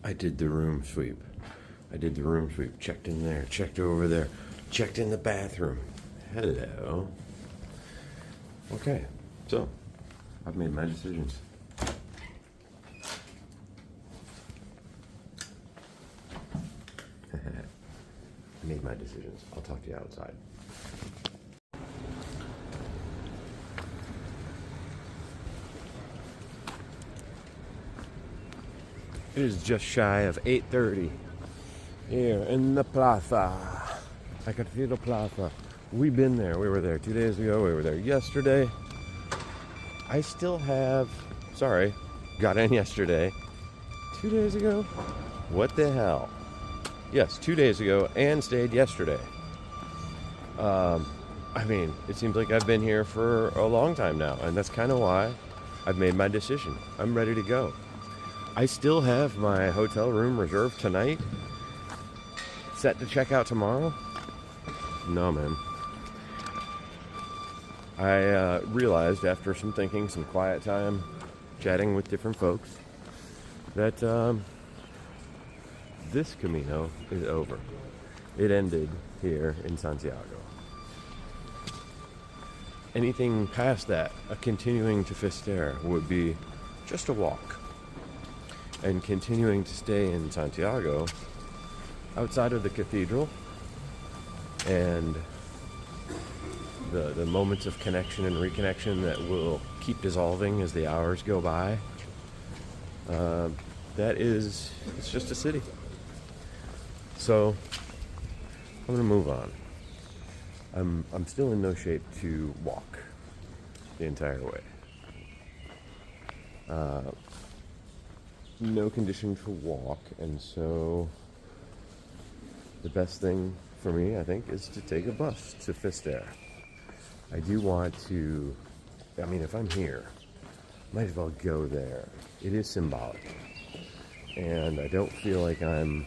I did the room sweep. Checked in there, checked over there, checked in the bathroom. Hello. Okay, so I've made my decisions. I made my decisions. I'll talk to you outside. It is just shy of 8:30 here in the plaza, la Cathedral Plaza. We've been there. We were there 2 days ago. We were there yesterday. I still have, got in yesterday. 2 days ago? What the hell? Yes, 2 days ago and stayed yesterday. I mean, it seems like I've been here for a long time now, and that's kind of why I've made my decision. I'm ready to go. I still have my hotel room reserved tonight. Set to check out tomorrow? No, man. I realized after some thinking, some quiet time, chatting with different folks, that this Camino is over. It ended here in Santiago. Anything past that, continuing to Fisterre, would be just a walk. And continuing to stay in Santiago, outside of the cathedral, and the moments of connection and reconnection that will keep dissolving as the hours go by, it's just a city. So I'm gonna move on. I'm still in no shape to walk the entire way. No condition to walk, and so the best thing for me, I think, is to take a bus to Fisterre. I do want to, if I'm here, might as well go there. It is symbolic, and I don't feel like I'm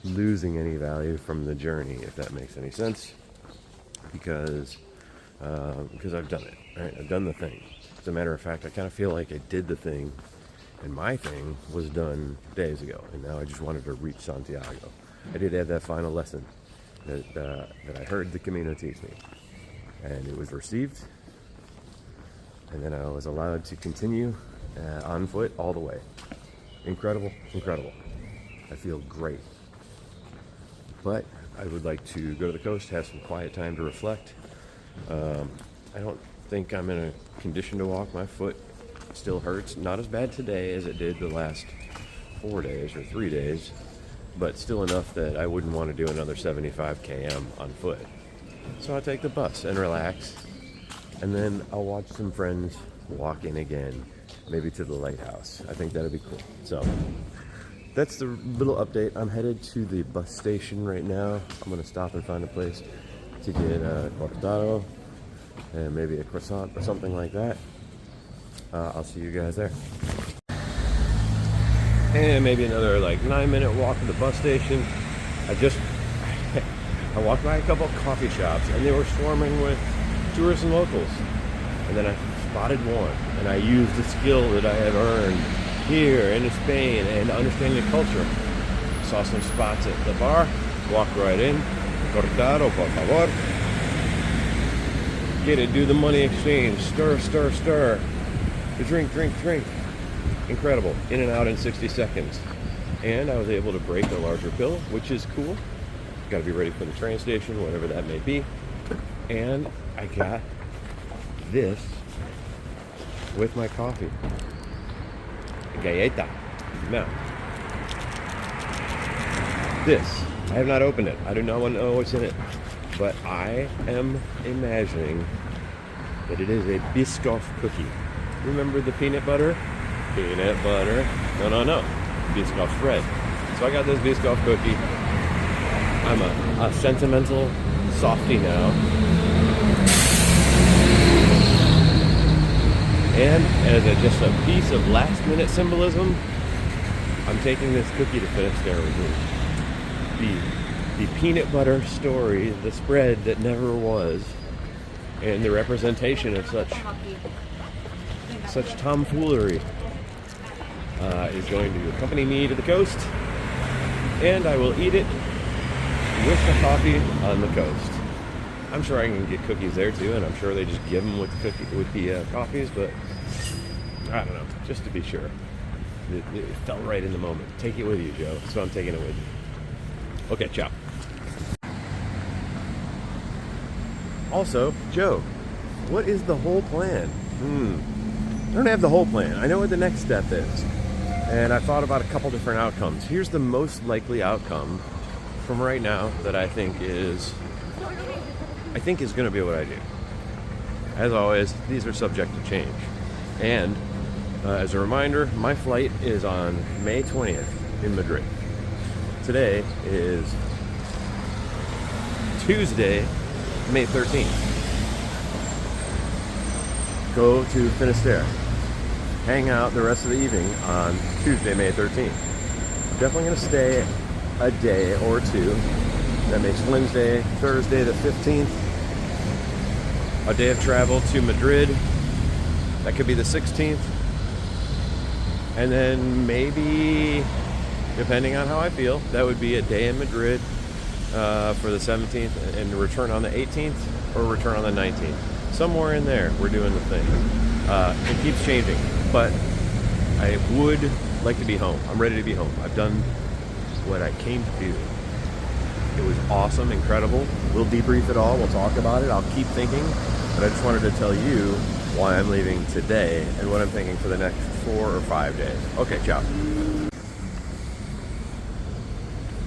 losing any value from the journey, if that makes any sense, because I've done it, right? I've done the thing. As a matter of fact, I kind of feel like I did the thing, and my thing was done days ago, and now I just wanted to reach Santiago. I did have that final lesson that I heard the Camino teach me, and it was received, and then I was allowed to continue on foot all the way. Incredible. I feel great. But I would like to go to the coast, have some quiet time to reflect. I don't think I'm in a condition to walk. My foot still hurts. Not as bad today as it did the last 4 days or 3 days, but still enough that I wouldn't want to do another 75 km on foot. So I'll take the bus and relax, and then I'll watch some friends walk in again, maybe to the lighthouse. I think that'd be cool. So that's the little update. I'm headed to the bus station right now. I'm going to stop and find a place to get a cortado and maybe a croissant or something like that. I'll see you guys there. And maybe another 9-minute walk to the bus station. I walked by a couple of coffee shops, and they were swarming with tourists and locals. And then I spotted one, and I used the skill that I have earned here in Spain and understanding the culture. Saw some spots at the bar, walked right in. Cortado, por favor. Get it, do the money exchange. Stir. Drink. Incredible. In and out in 60 seconds. And I was able to break a larger bill, which is cool. Got to be ready for the train station, whatever that may be. And I got this with my coffee. Galleta. Now, this, I have not opened it. I do not want to know what's in it. But I am imagining that it is a Biscoff cookie. Remember the peanut butter? Peanut butter. No. Biscoff bread. So I got this Biscoff cookie. I'm a sentimental softie now. And as just a piece of last-minute symbolism, I'm taking this cookie to Fisterre with me. The peanut butter story, the spread that never was, and the representation of such tomfoolery. is going to accompany me to the coast, and I will eat it with the coffee on the coast. I'm sure I can get cookies there too, and I'm sure they just give them with the coffees, but I don't know, just to be sure. It felt right in the moment. Take it with you, Joe. So I'm taking it with you. Okay, ciao. Also, Joe, what is the whole plan? I don't have the whole plan. I know what the next step is. And I thought about a couple different outcomes. Here's the most likely outcome from right now that I think is going to be what I do. As always, these are subject to change. And as a reminder, my flight is on May 20th in Madrid. Today is Tuesday, May 13th. Go to Fisterre. Hang out the rest of the evening on Tuesday, May 13th. I'm definitely going to stay a day or two. That makes Wednesday, Thursday the 15th. A day of travel to Madrid. That could be the 16th. And then maybe, depending on how I feel, that would be a day in Madrid for the 17th and return on the 18th or return on the 19th. Somewhere in there, we're doing the thing. It keeps changing, but I would like to be home. I'm ready to be home. I've done what I came to do. It was awesome, incredible. We'll debrief it all. We'll talk about it. I'll keep thinking, but I just wanted to tell you why I'm leaving today and what I'm thinking for the next 4 or 5 days. Okay, ciao.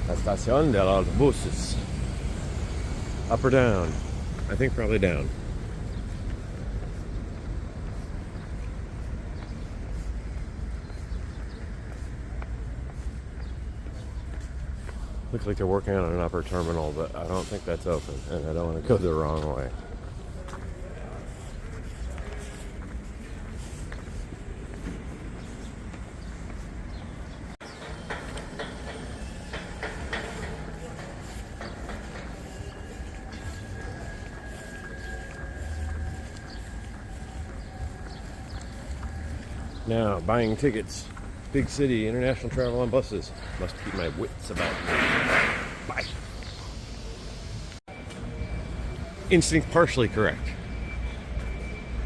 La estación de los buses. Up or down? I think probably down. Looks like they're working on an upper terminal, but I don't think that's open, and I don't want to go the wrong way. Now, buying tickets. Big city, international travel on buses. Must keep my wits about me. Bye. Instinct partially correct,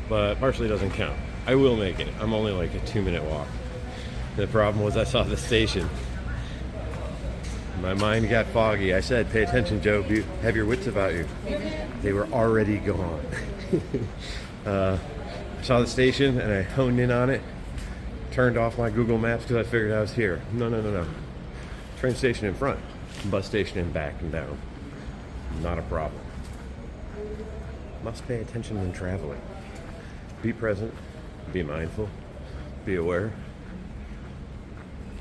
but partially doesn't count. I will make it. I'm only like a 2-minute walk. The problem was I saw the station. My mind got foggy. I said, pay attention, Joe. Have your wits about you. They were already gone. I saw the station and I honed in on it. Turned off my Google Maps because I figured I was here. No. Train station in front, bus station in back and down. Not a problem. Must pay attention when traveling. Be present, be mindful, be aware.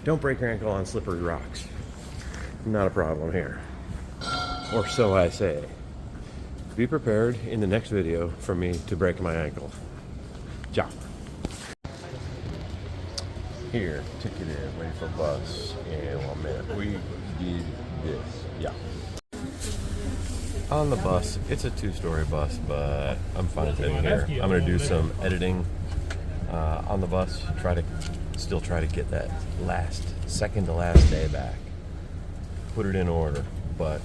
Don't break your ankle on slippery rocks. Not a problem here. Or so I say. Be prepared in the next video for me to break my ankle. Ciao. Here, ticket in, waiting for bus, and 1 minute. We did this, yeah. On the bus, it's a 2-story bus, but I'm fine sitting here. I'm gonna do some editing on the bus, still try to get that second to last day back. Put it in order, but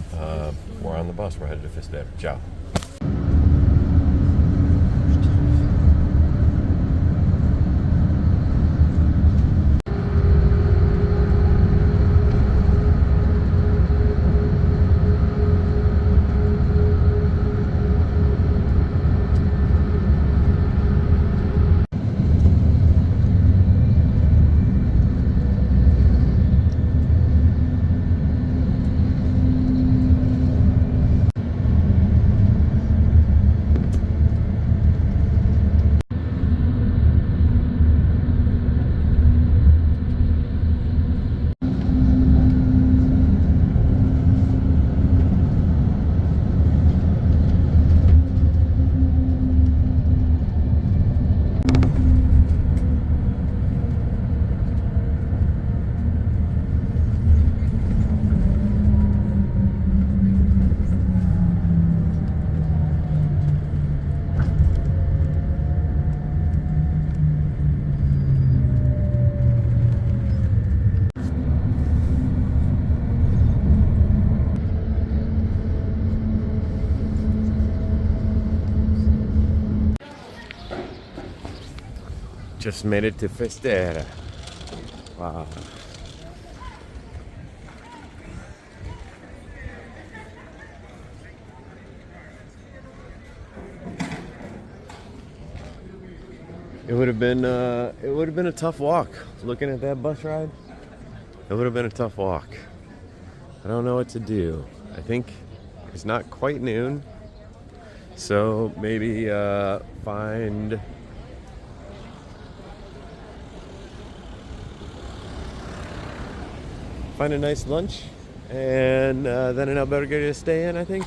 we're on the bus, we're headed to Fisterre. Ciao. Just made it to Fisterre. Wow. It would have been a tough walk. Looking at that bus ride, it would have been a tough walk. I don't know what to do. I think it's not quite noon, so maybe find a nice lunch and then an albergue to stay in. I think.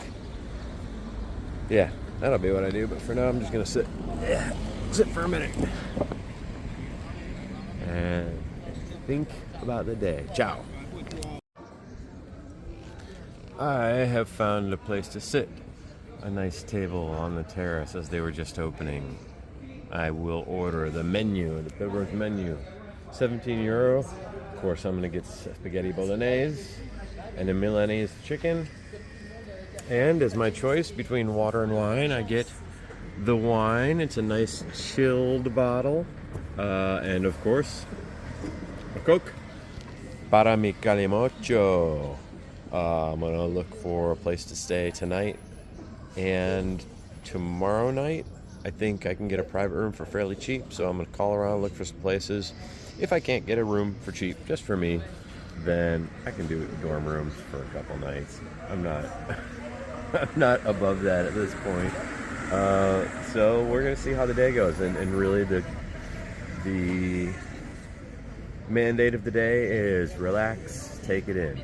Yeah, that'll be what I do. But for now, I'm just gonna sit for a minute and think about the day. Ciao. I have found a place to sit. A nice table on the terrace as they were just opening. I will order the menu, the Pilgrim's menu. €17. Of course, I'm going to get spaghetti bolognese and a Milanese chicken. And as my choice between water and wine, I get the wine. It's a nice chilled bottle. And of course, a Coke. Para mi calimocho. I'm going to look for a place to stay tonight. And tomorrow night, I think I can get a private room for fairly cheap. So I'm going to call around, look for some places. If I can't get a room for cheap, just for me, then I can do dorm rooms for a couple nights. I'm not above that at this point. So we're going to see how the day goes. And really the mandate of the day is relax, take it in.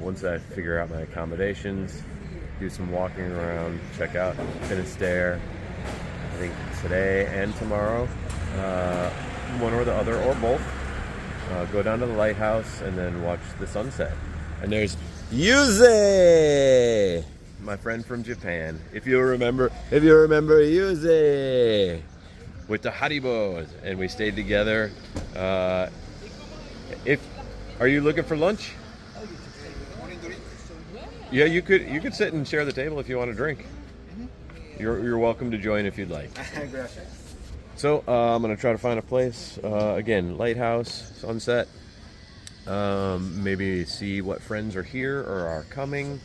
Once I figure out my accommodations, do some walking around, check out Fisterre, I think today and tomorrow, one or the other or both. Go down to the lighthouse and then watch the sunset. And there's Yuze, my friend from Japan. If you remember Yuze with the Haribos, and we stayed together. Are you looking for lunch? Yeah, you could sit and share the table if you want to drink. You're welcome to join if you'd like. So I'm gonna try to find a place. Again, lighthouse, sunset. Maybe see what friends are here or are coming.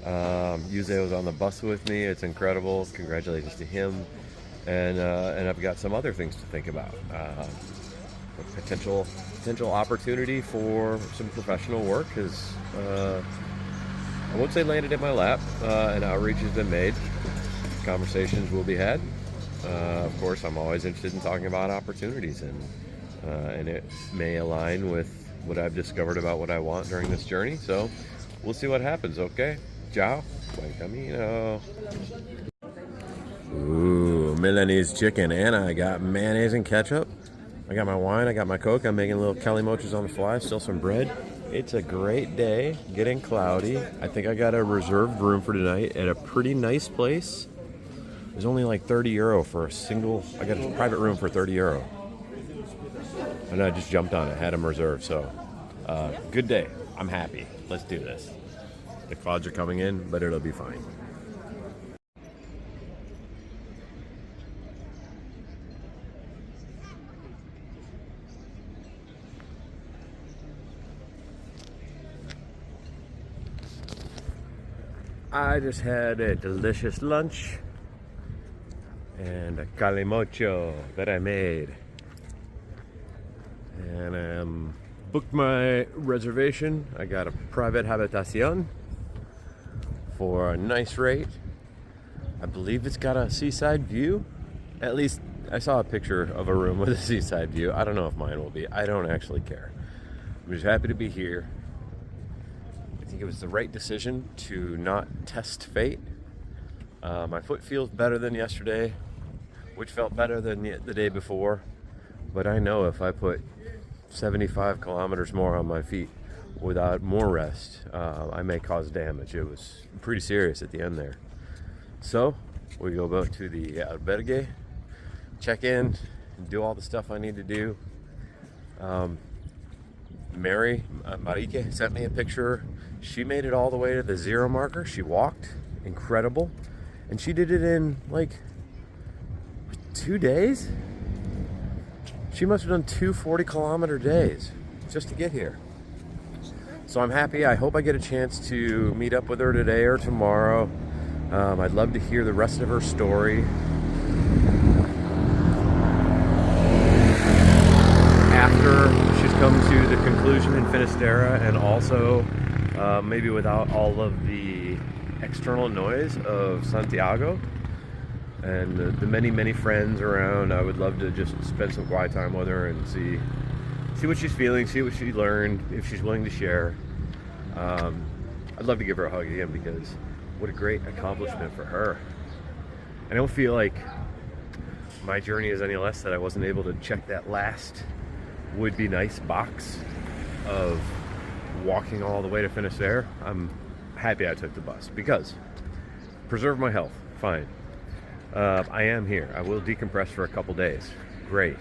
Yuze was on the bus with me. It's incredible. Congratulations to him. And I've got some other things to think about. A potential opportunity for some professional work is, I won't say landed in my lap. An outreach has been made. Conversations will be had. Of course, I'm always interested in talking about opportunities, and it may align with what I've discovered about what I want during this journey. So we'll see what happens. Okay, ciao, buen camino. Ooh, Milanese chicken, and I got mayonnaise and ketchup. I got my wine, I got my Coke. I'm making little calimochos on the fly, still some bread. It's a great day, getting cloudy. I think I got a reserved room for tonight at a pretty nice place. It was only like €30 for a single. I got a private room for €30, and I just jumped on it. Had them reserved, so good day. I'm happy. Let's do this. The clouds are coming in, but it'll be fine. I just had a delicious lunch and a calimocho that I made, and booked my reservation. I got a private habitación for a nice rate. I believe it's got a seaside view. At least I saw a picture of a room with a seaside view. I don't know if mine will be. I don't actually care. I'm just happy to be here. I think it was the right decision to not test fate. My foot feels better than yesterday, which felt better than the day before. But I know if I put 75 kilometers more on my feet without more rest, I may cause damage. It was pretty serious at the end there. So we go back to the albergue, check in, do all the stuff I need to do. Mary, Marike, sent me a picture. She made it all the way to the 0 marker. She walked, incredible. And she did it in like 2 days. She must have done 2 40-kilometer days just to get here. So I'm happy. I hope I get a chance to meet up with her today or tomorrow. I'd love to hear the rest of her story. After she's come to the conclusion in Fisterre, and also maybe without all of the external noise of Santiago and the many friends around, I would love to just spend some quiet time with her and see what she's feeling, see what she learned, if she's willing to share. I'd love to give her a hug again, because what a great accomplishment for her. I don't feel like my journey is any less that I wasn't able to check that last would be nice box of walking all the way to Fisterre. I'm happy I took the bus, because preserve my health, fine. I am here. I will decompress for a couple days. Great.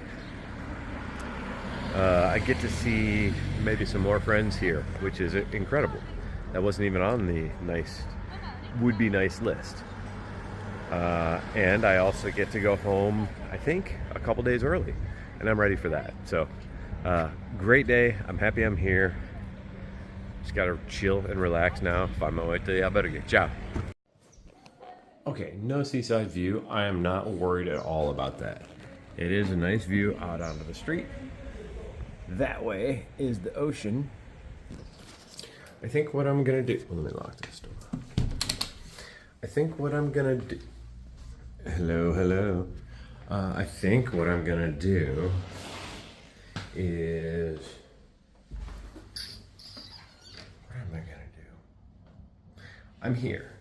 I get to see maybe some more friends here, which is incredible. That wasn't even on the would-be nice list. And I also get to go home, I think, a couple days early, and I'm ready for that. So, great day. I'm happy I'm here. Just gotta chill and relax now. Find my way to the albergue. Ciao. Okay, no seaside view. I am not worried at all about that. It is a nice view out onto the street. That way is the ocean. I think what I'm gonna do, well, let me lock this door. I think what I'm gonna do, hello. I think what I'm gonna do is, what am I gonna do? I'm here.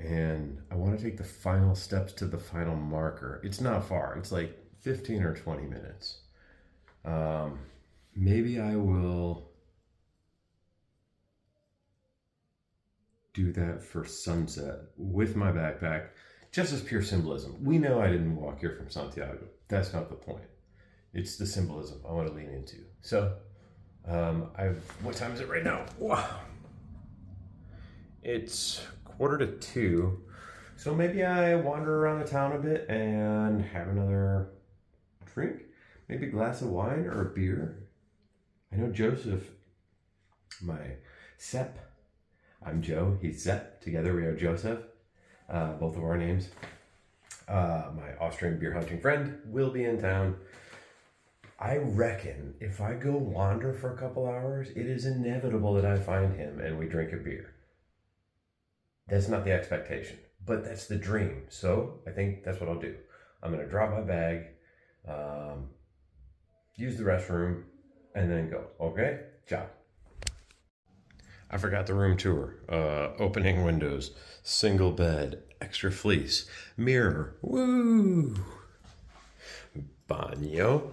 And I want to take the final steps to the final marker. It's not far. It's like 15 or 20 minutes. Maybe I will do that for sunset with my backpack, just as pure symbolism. We know I didn't walk here from Santiago. That's not the point. It's the symbolism I want to lean into. So, what time is it right now? Wow. It's 1:45, so maybe I wander around the town a bit and have another drink, maybe a glass of wine or a beer. I know Joseph, my Sepp, I'm Joe, he's Sepp, together we are Joseph, both of our names. My Austrian beer hunting friend will be in town. I reckon if I go wander for a couple hours, it is inevitable that I find him and we drink a beer. That's not the expectation, but that's the dream. So I think that's what I'll do. I'm gonna drop my bag, use the restroom, and then go, okay? Ciao. I forgot the room tour. Opening windows, single bed, extra fleece, mirror, woo! Baño.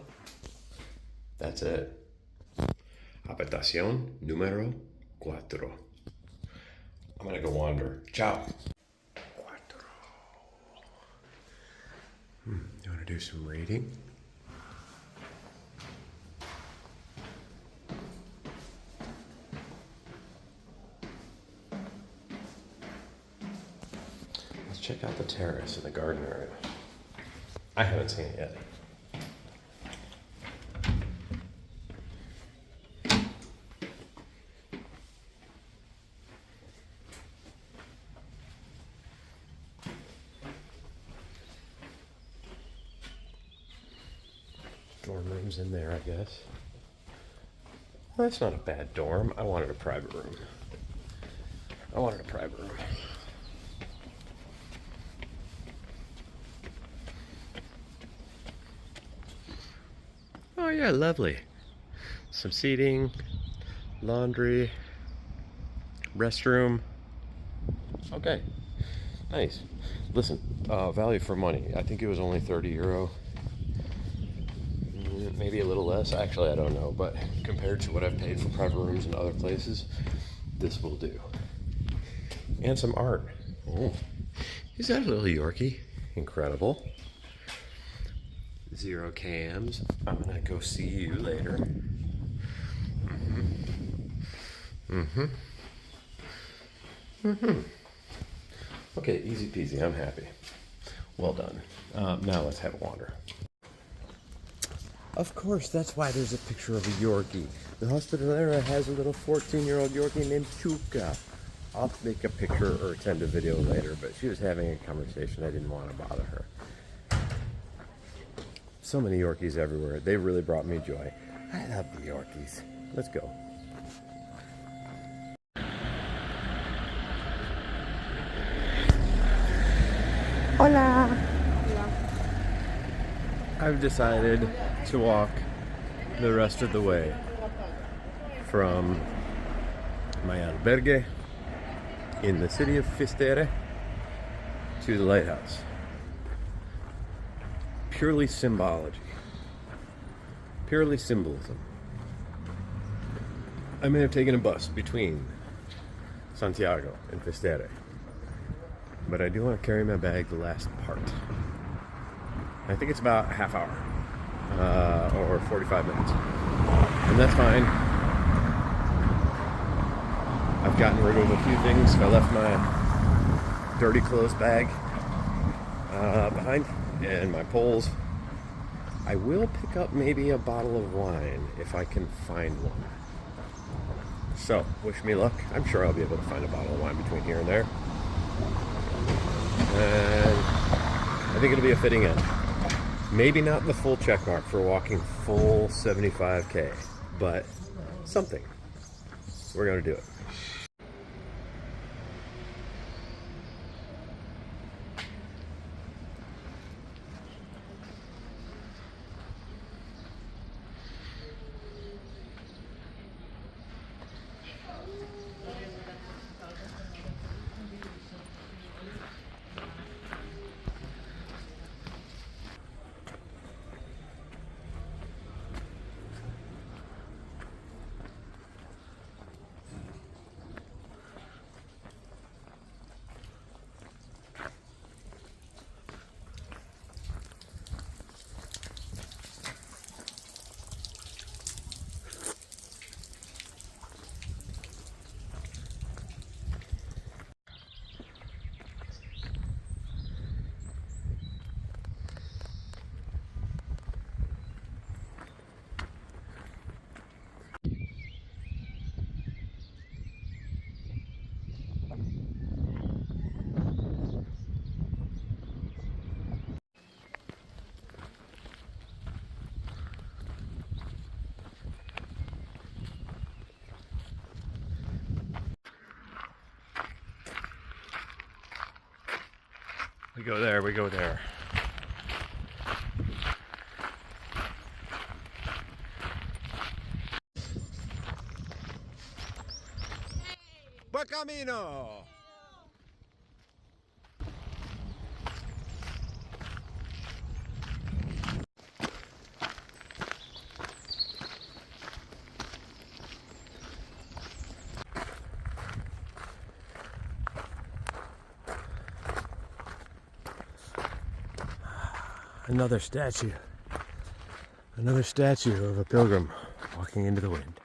That's it. Habitación número 4. I'm gonna go wander. Ciao. You wanna do some reading? Let's check out the terrace and the garden area. I haven't seen it yet. Dorm room's in there, I guess. Well, that's not a bad dorm. I wanted a private room. Oh yeah, lovely. Some seating, laundry, restroom. Okay, nice. Listen, value for money. I think it was only €30. Maybe a little less. Actually, I don't know. But compared to what I've paid for private rooms in other places, this will do. And some art. Oh, is that a little Yorkie? Incredible. 0 cams. I'm gonna go see you later. Okay, easy peasy. I'm happy. Well done. Now let's have a wander. Of course, that's why there's a picture of a Yorkie. The Hospitalera has a little 14-year-old Yorkie named Chuka. I'll make a picture or send a video later, but she was having a conversation. I didn't want to bother her. So many Yorkies everywhere. They really brought me joy. I love the Yorkies. Let's go. Hola! I've decided to walk the rest of the way from my albergue in the city of Fisterre to the lighthouse. Purely symbology. Purely symbolism. I may have taken a bus between Santiago and Fisterre, but I do want to carry my bag the last part. I think it's about a half hour or 45 minutes, and that's fine. I've gotten rid of a few things. I left my dirty clothes bag behind and my poles. I will pick up maybe a bottle of wine if I can find one. So, wish me luck. I'm sure I'll be able to find a bottle of wine between here and there. And I think it'll be a fitting end. Maybe not the full check mark for walking full 75K, but something. We're going to do it. We go there, we go there. Buen camino! Another statue. Another statue of a pilgrim walking into the wind.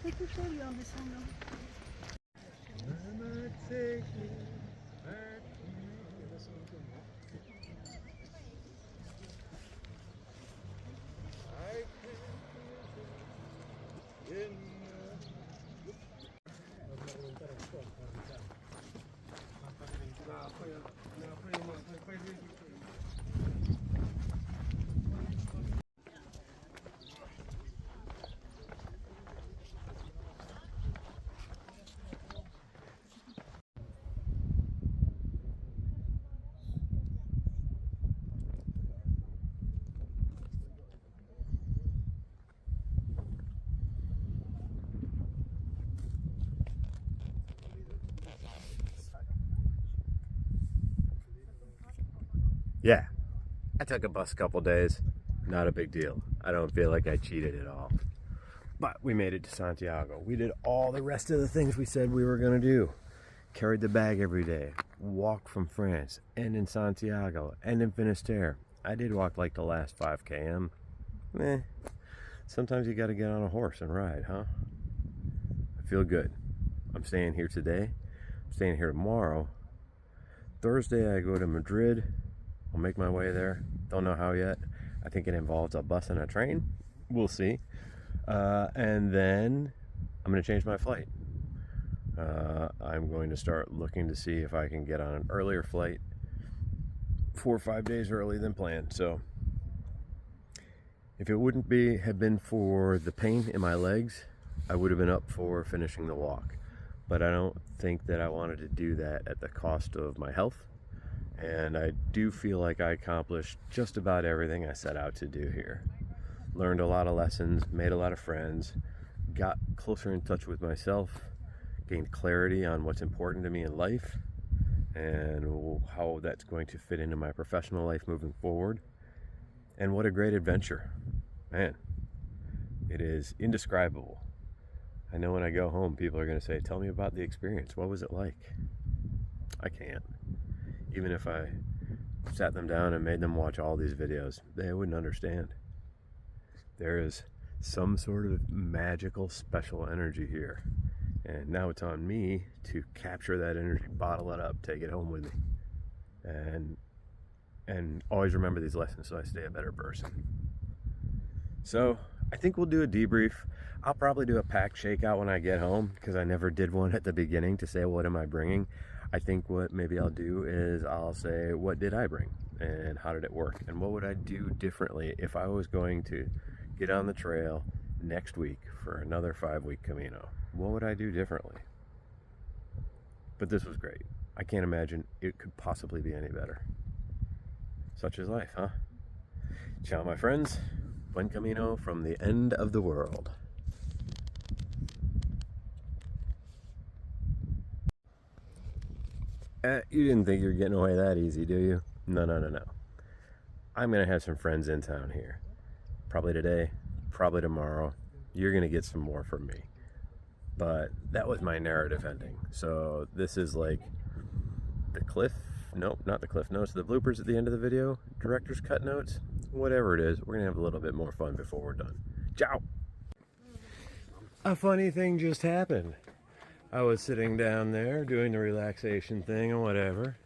peu tout chaud lui en descendant. Yeah, I took a bus a couple days. Not a big deal. I don't feel like I cheated at all. But we made it to Santiago. We did all the rest of the things we said we were going to do. Carried the bag every day. Walked from France. And in Santiago. And in Fisterre. I did walk like the last 5 km. Sometimes you got to get on a horse and ride, huh? I feel good. I'm staying here today. I'm staying here tomorrow. Thursday I go to Madrid. I'll make my way there. Don't know how yet. I think it involves a bus and a train. We'll see. And then I'm going to change my flight. I'm going to start looking to see if I can get on an earlier flight 4 or 5 days early than planned. So if it wouldn't have been for the pain in my legs, I would have been up for finishing the walk. But I don't think that I wanted to do that at the cost of my health. And I do feel like I accomplished just about everything I set out to do here. Learned a lot of lessons, made a lot of friends, got closer in touch with myself, gained clarity on what's important to me in life and how that's going to fit into my professional life moving forward. And what a great adventure. Man, it is indescribable. I know when I go home, people are going to say, tell me about the experience. What was it like? I can't. Even if I sat them down and made them watch all these videos, they wouldn't understand. There is some sort of magical, special energy here. And now it's on me to capture that energy, bottle it up, take it home with me. And always remember these lessons so I stay a better person. So I think we'll do a debrief. I'll probably do a pack shakeout when I get home because I never did one at the beginning to say, what am I bringing? I think what maybe I'll do is I'll say, what did I bring and how did it work? And what would I do differently if I was going to get on the trail next week for another 5-week Camino? What would I do differently? But this was great. I can't imagine it could possibly be any better. Such is life, huh? Ciao, my friends. Buen Camino from the end of the world. You didn't think you were getting away that easy, do you? No. I'm going to have some friends in town here. Probably today, probably tomorrow. You're going to get some more from me. But that was my narrative ending. So this is like the cliff. Nope, not the cliff notes. The bloopers at the end of the video. Director's cut notes. Whatever it is, we're going to have a little bit more fun before we're done. Ciao! A funny thing just happened. I was sitting down there doing the relaxation thing and whatever.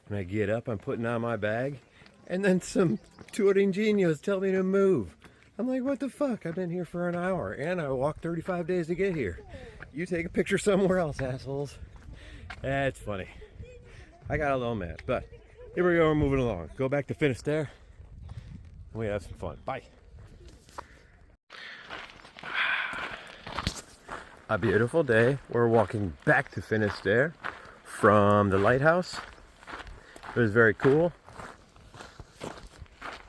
And I get up, I'm putting on my bag. And then some touring genios tell me to move. I'm like, what the fuck? I've been here for an hour and I walked 35 days to get here. You take a picture somewhere else, assholes. That's funny. I got a little mad, but here we go, we're moving along. Go back to Fisterre and we have some fun. Bye. A beautiful day. We're walking back to Fisterre from the lighthouse. It was very cool.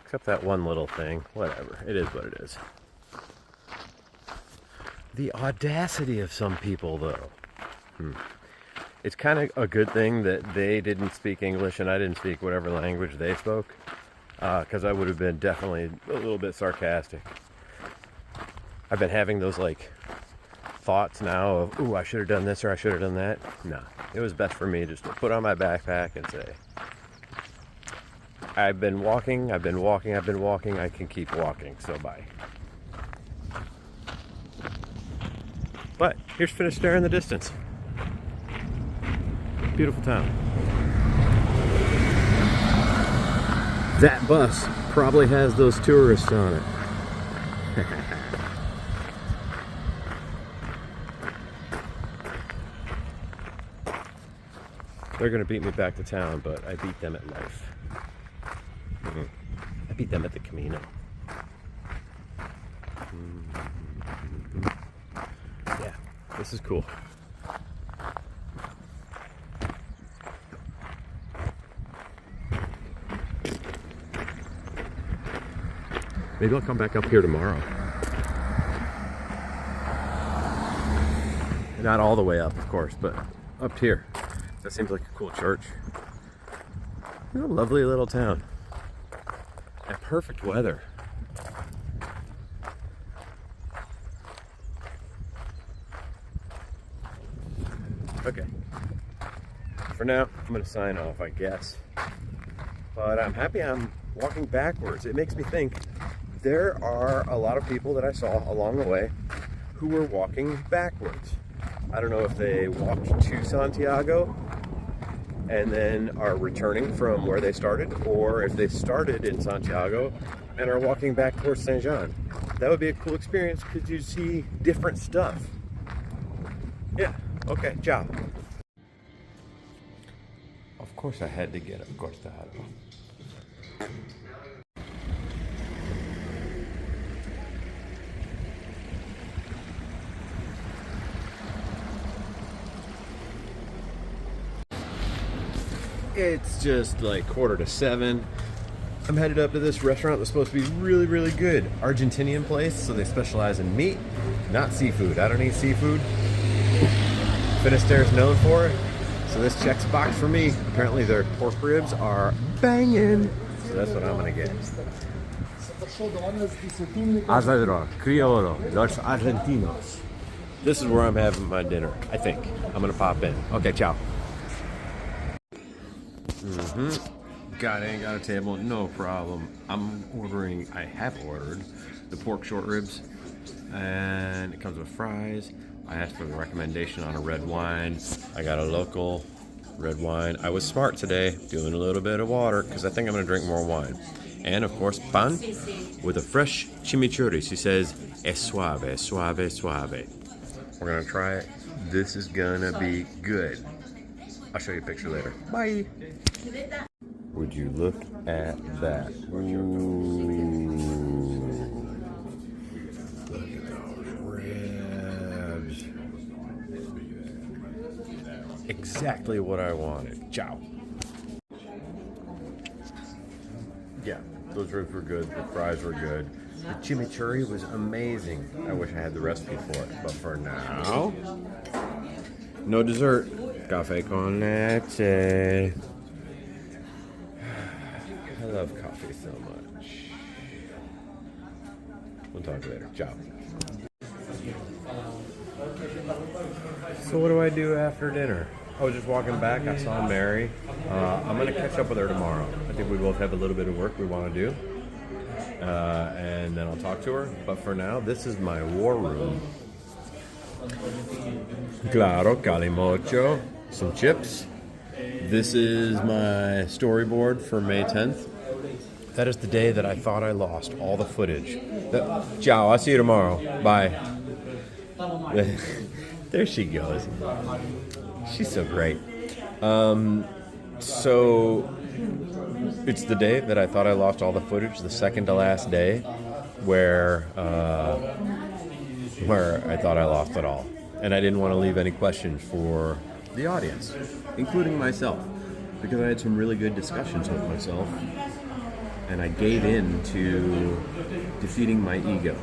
Except that one little thing. Whatever. It is what it is. The audacity of some people, though. It's kind of a good thing that they didn't speak English and I didn't speak whatever language they spoke. Because I would have been definitely a little bit sarcastic. I've been having those like thoughts now of, ooh, I should have done this or I should have done that. No, it was best for me just to put on my backpack and say, I've been walking, I can keep walking, so bye. But here's Fisterre in the distance. Beautiful town. That bus probably has those tourists on it. They're going to beat me back to town, but I beat them at life. I beat them at the Camino. Yeah, this is cool. Maybe I'll come back up here tomorrow. Not all the way up, of course, but up here. That seems like a cool church. What a lovely little town. perfect weather. Okay. For now, I'm going to sign off, I guess. But I'm happy I'm walking backwards. It makes me think there are a lot of people that I saw along the way who were walking backwards. I don't know if they walked to Santiago and then are returning from where they started, or if they started in Santiago and are walking back towards Saint Jean. That would be a cool experience because you see different stuff. Yeah, okay, ciao. Of course I had to get a cortado. It's just like 6:45. I'm headed up to this restaurant that's supposed to be really, really good. Argentinian place, so they specialize in meat, not seafood. I don't eat seafood. Fisterre is known for it, so this checks a box for me. Apparently their pork ribs are banging, so that's what I'm gonna get. Asadero, criollo, los argentinos. This is where I'm having my dinner, I think. I'm gonna pop in. Okay, ciao. Got a table, no problem. I have ordered the pork short ribs, and it comes with fries. I asked for the recommendation on a red wine. I got a local red wine. I was smart today, doing a little bit of water, because I think I'm gonna drink more wine. And of course, pan with a fresh chimichurri. She says, es suave, suave, suave. We're gonna try it. This is gonna be good. I'll show you a picture later. Bye. Would you look at that? Ooh. Look at those ribs. Exactly what I wanted. Ciao. Yeah, those ribs were good. The fries were good. The chimichurri was amazing. I wish I had the recipe for it, but for now, no dessert. Cafe con leche. I love coffee so much. We'll talk later. Ciao. So what do I do after dinner? I was just walking back. I saw Mary. I'm going to catch up with her tomorrow. I think we both have a little bit of work we want to do. And then I'll talk to her. But for now, this is my war room. Claro, calimocho. Some chips. This is my storyboard for May 10th. That is the day that I thought I lost all the footage. Ciao, I'll see you tomorrow. Bye. There she goes. She's so great. So it's the day that I thought I lost all the footage, the second to last day, where I thought I lost it all. And I didn't want to leave any questions for the audience, including myself, because I had some really good discussions with myself, and I gave in to defeating my ego.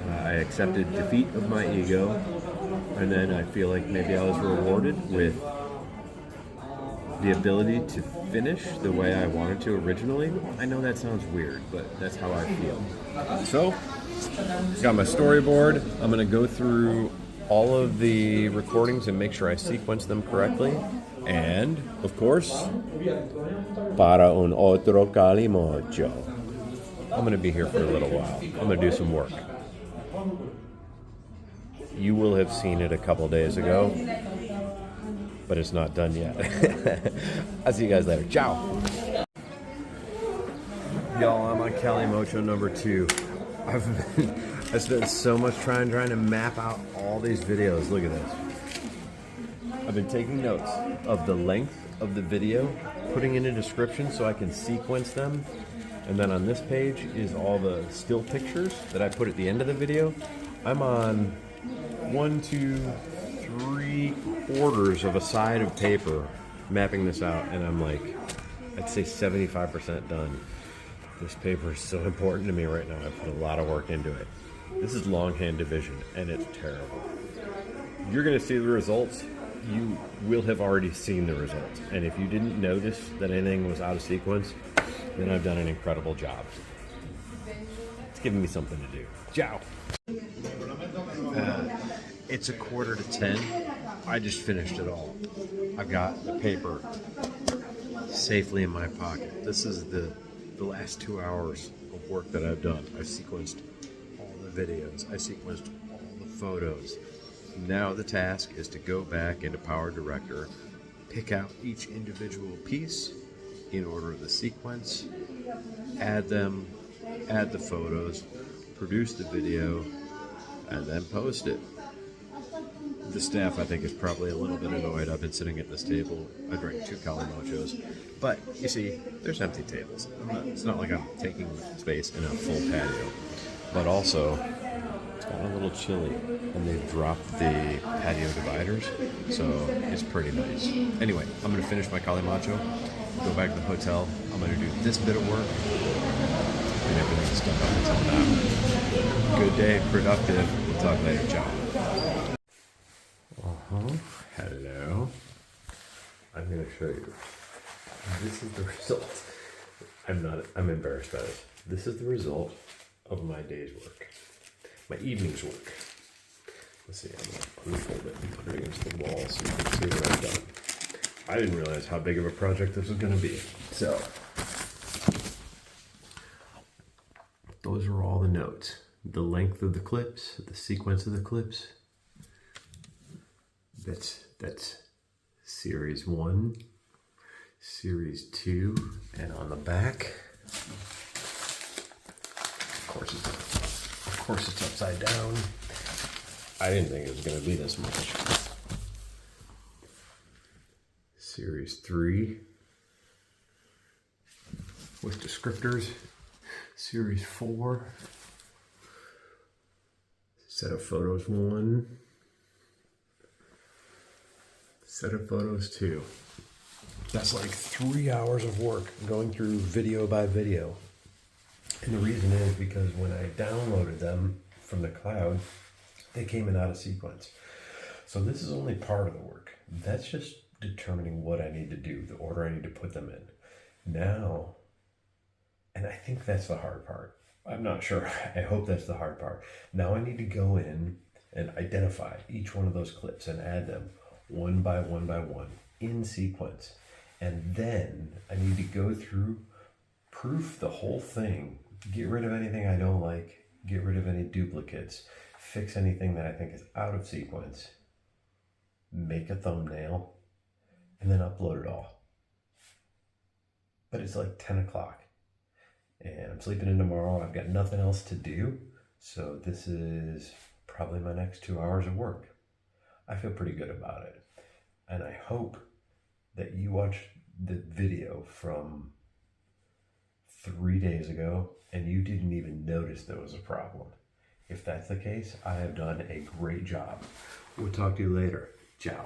I accepted defeat of my ego, and then I feel like maybe I was rewarded with the ability to finish the way I wanted to originally. I know that sounds weird, but that's how I feel. So, got my storyboard. I'm going to go through all of the recordings and make sure I sequence them correctly. And, of course, para un otro calimocho. I'm going to be here for a little while. I'm going to do some work. You will have seen it a couple days ago, but it's not done yet. I'll see you guys later. Ciao. Y'all, I'm on calimocho number 2. I spent so much trying to map out all these videos. Look at this. I've been taking notes of the length of the video, putting in a description so I can sequence them. And then on this page is all the still pictures that I put at the end of the video. I'm on 1, 2, 3 quarters of a side of paper mapping this out, and I'm like, I'd say 75% done. This paper is so important to me right now. I put a lot of work into it. This is longhand division, and it's terrible. You're going to see the results. You will have already seen the results. And if you didn't notice that anything was out of sequence, then I've done an incredible job. giving me something to do. Ciao. It's 9:45. I just finished it all. I've got the paper safely in my pocket. This is the last 2 hours of work that I've done. I've sequenced all the videos. I sequenced all the photos. Now the task is to go back into Power Director, pick out each individual piece in order of the sequence, add them, add the photos, produce the video, and then post it. The staff, I think, is probably a little bit annoyed. I've been sitting at this table. I drank 2 calimachos. But, you see, there's empty tables. It's not like I'm taking space in a full patio. But also, it's gotten a little chilly. And they've dropped the patio dividers. So, it's pretty nice. Anyway, I'm going to finish my calimacho, go back to the hotel. I'm going to do this bit of work. And everything's done up until now. Good day, productive. We'll talk later. Ciao. Hello. I'm going to show you. This is the result. I'm embarrassed by this. This is the result of my day's work. My evening's work. Let's see, I'm going to unfold it and put it against the wall so you can see what I've done. I didn't realize how big of a project this was going to be. So, those are all the notes. The length of the clips, the sequence of the clips. That's series 1, series 2, and on the back, of course it's upside down. I didn't think it was going to be this much. Series 3 with descriptors. Series 4, set of photos 1. Set of photos 2. That's like 3 hours of work going through video by video. And the reason is because when I downloaded them from the cloud, they came in out of sequence. So this is only part of the work. That's just determining what I need to do, the order I need to put them in. Now, and I think that's the hard part. I'm not sure. I hope that's the hard part. Now I need to go in and identify each one of those clips and add them one by one in sequence. And then I need to go through, proof the whole thing, get rid of anything I don't like, get rid of any duplicates, fix anything that I think is out of sequence, make a thumbnail, and then upload it all. But it's like 10 o'clock and I'm sleeping in tomorrow. I've got nothing else to do. So this is probably my next 2 hours of work. I feel pretty good about it. And I hope that you watched the video from 3 days ago and you didn't even notice there was a problem. If that's the case, I have done a great job. We'll talk to you later. Ciao.